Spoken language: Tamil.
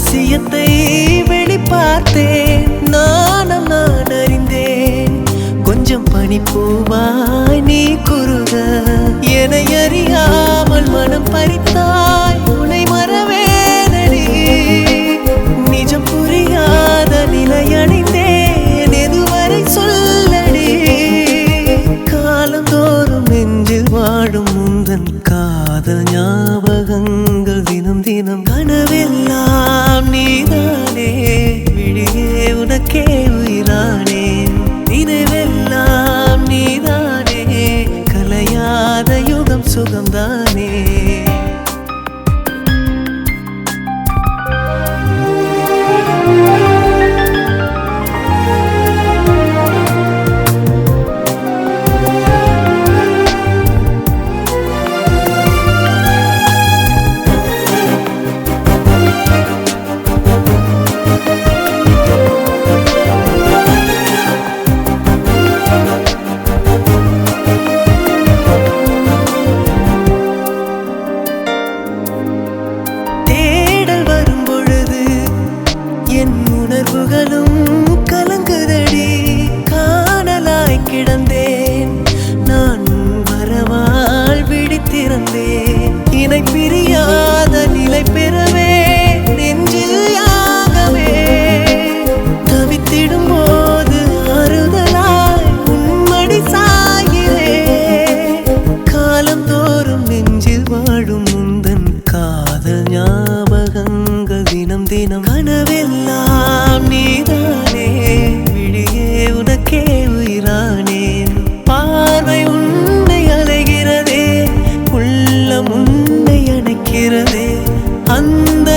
ரகசியத்தை வெளிப்பார்த்தேன். நானும் நான் அறிந்தேன். கொஞ்சம் பனிப்பூவாய் நீ குறுக என்னை அறியாமல் மனம் பறித்தாய். உன்னை மறவேனடி நிஜம் புரியாத நிலையடைந்தேன். எதுவரை சொல்லடி காலந்தோறும் நெஞ்சில் வாடும் முந்தன் காதல் ஞாபகங்கள் தினம் தினம் கனவெல்லாம் நீதானே. விழியே உனக்கே உயிரானேன். நினைவெல்லாம் நீதானே. கலையாத யுகம் சுகம்தானே. உணர்வுகளும் கலங்குதடி. காணலாய் கிடந்தேன் நான் வரவால் விழித்திருந்தேன். இணை பிரியாத நிலை பெறவே நெஞ்சில் யாகவே தவித்திடும் போது ஆறுதலாய் உன்மடி சாயிலே. காலம் தோறும் நெஞ்சில் வாழும் முந்தன் காதல் ஞாபகங்கள் தினம் தினம் கனவெல்லாம் நீதானே. விழியே உனக்கே உயிரானேன். பார்வை உன்னை அலைகிறதே. உள்ளம் உன்னை அணைக்கிறதே. அந்த